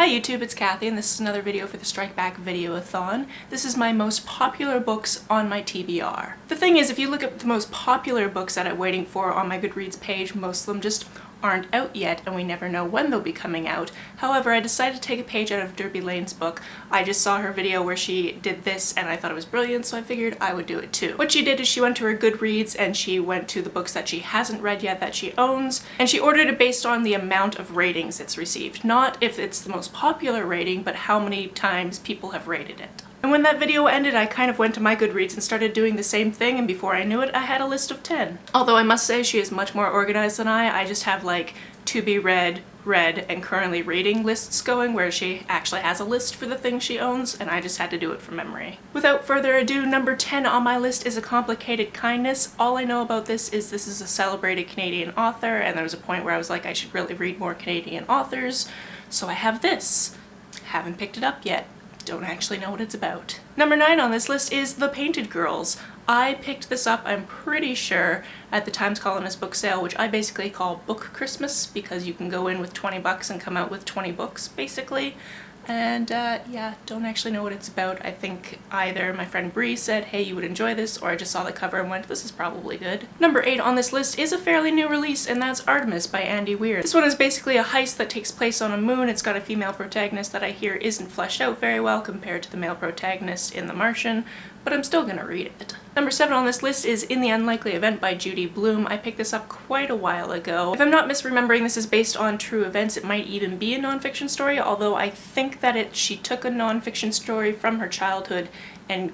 Hi YouTube, it's Kathy and this is another video for the StrikeBackVideoAthon. This is my most popular books on my TBR. The thing is, if you look at the most popular books that I'm waiting for on my Goodreads page, most of them just aren't out yet and we never know when they'll be coming out. However, I decided to take a page out of Derby Lane's book. I just saw her video where she did this and I thought it was brilliant, so I figured I would do it too. What she did is she went to her Goodreads and she went to the books that she hasn't read yet that she owns, and she ordered it based on the amount of ratings it's received. Not if it's the most popular rating, but how many times people have rated it. And when that video ended, I kind of went to my Goodreads and started doing the same thing, and before I knew it, I had a list of 10. Although I must say she is much more organized than I just have like to be read, and currently reading lists going, where she actually has a list for the things she owns, and I just had to do it from memory. Without further ado, number 10 on my list is A Complicated Kindness. All I know about this is a celebrated Canadian author, and there was a point where I was like, I should really read more Canadian authors, so I have this. Haven't picked it up yet. Don't actually know what it's about. Number 9 on this list is The Painted Girls. I picked this up, I'm pretty sure, at the Times Colonist book sale, which I basically call Book Christmas, because you can go in with 20 bucks and come out with 20 books, basically. And yeah, don't actually know what it's about. I think either my friend Bree said, hey, you would enjoy this, or I just saw the cover and went, this is probably good. Number 8 on this list is a fairly new release, and that's Artemis by Andy Weir. This one is basically a heist that takes place on a moon. It's got a female protagonist that I hear isn't fleshed out very well compared to the male protagonist in The Martian, but I'm still gonna read it. Number 7 on this list is In the Unlikely Event by Judy Blume. I picked this up quite a while ago. If I'm not misremembering, this is based on true events. It might even be a nonfiction story, although I think that she took a nonfiction story from her childhood and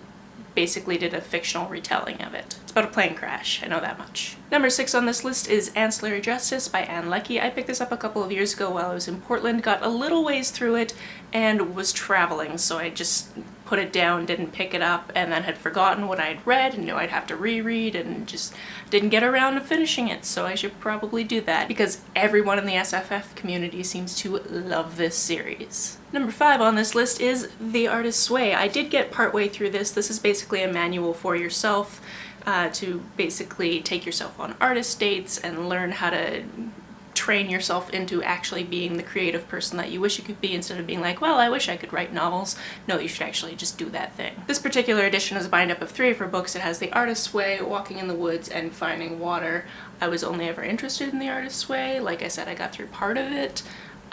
basically did a fictional retelling of it. It's about a plane crash, I know that much. Number 6 on this list is Ancillary Justice by Ann Leckie. I picked this up a couple of years ago while I was in Portland, got a little ways through it, and was traveling, so I just put it down, didn't pick it up, and then had forgotten what I'd read and knew I'd have to reread and just didn't get around to finishing it, so I should probably do that because everyone in the SFF community seems to love this series. Number 5 on this list is The Artist's Way. I did get partway through this. This is basically a manual for yourself to basically take yourself on artist dates and learn how to train yourself into actually being the creative person that you wish you could be, instead of being like, well, I wish I could write novels. No, you should actually just do that thing. This particular edition is a bind-up of 3 of her books. It has The Artist's Way, Walking in the Woods, and Finding Water. I was only ever interested in The Artist's Way. Like I said, I got through part of it.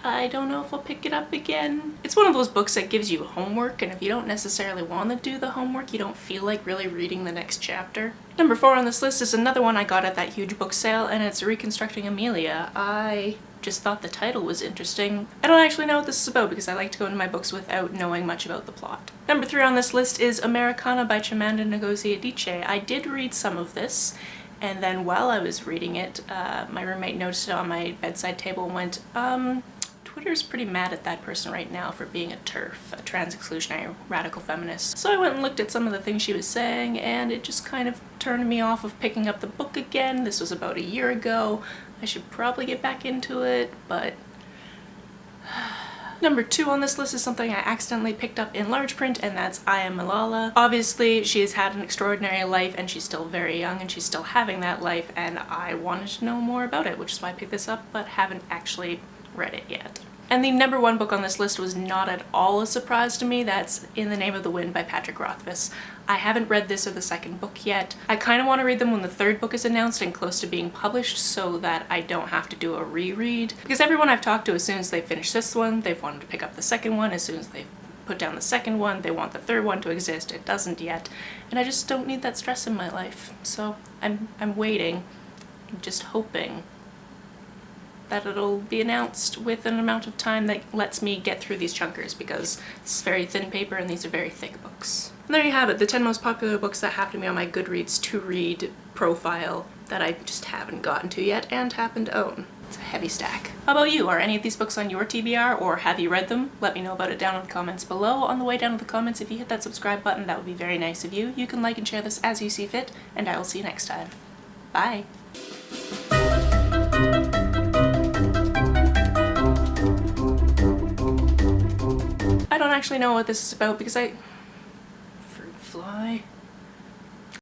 I don't know if I'll pick it up again. It's one of those books that gives you homework, and if you don't necessarily want to do the homework, you don't feel like really reading the next chapter. Number 4 on this list is another one I got at that huge book sale, and it's Reconstructing Amelia. I just thought the title was interesting. I don't actually know what this is about because I like to go into my books without knowing much about the plot. Number 3 on this list is Americana by Chimamanda Ngozi Adichie. I did read some of this, and then while I was reading it, my roommate noticed it on my bedside table and went, Twitter's pretty mad at that person right now for being a TERF, a trans-exclusionary radical feminist. So I went and looked at some of the things she was saying, and it just kind of turned me off of picking up the book again. This was about a year ago. I should probably get back into it, but... Number 2 on this list is something I accidentally picked up in large print, and that's I Am Malala. Obviously, she has had an extraordinary life, and she's still very young, and she's still having that life, and I wanted to know more about it, which is why I picked this up, but haven't actually read it yet. And the number 1 book on this list was not at all a surprise to me. That's In the Name of the Wind by Patrick Rothfuss. I haven't read this or the second book yet. I kind of want to read them when the 3rd book is announced and close to being published so that I don't have to do a reread. Because everyone I've talked to, as soon as they finish this one, they've wanted to pick up the second one. As soon as they've put down the second one, they want the 3rd one to exist. It doesn't yet. And I just don't need that stress in my life. So I'm waiting, just hoping that it'll be announced with an amount of time that lets me get through these chunkers, because it's very thin paper and these are very thick books. And there you have it, the 10 most popular books that happen to be on my Goodreads to read profile that I just haven't gotten to yet and happen to own. It's a heavy stack. How about you? Are any of these books on your TBR, or have you read them? Let me know about it down in the comments below. On the way down to the comments, if you hit that subscribe button, that would be very nice of you. You can like and share this as you see fit, and I will see you next time. Bye! I don't actually know what this is about because fruit fly.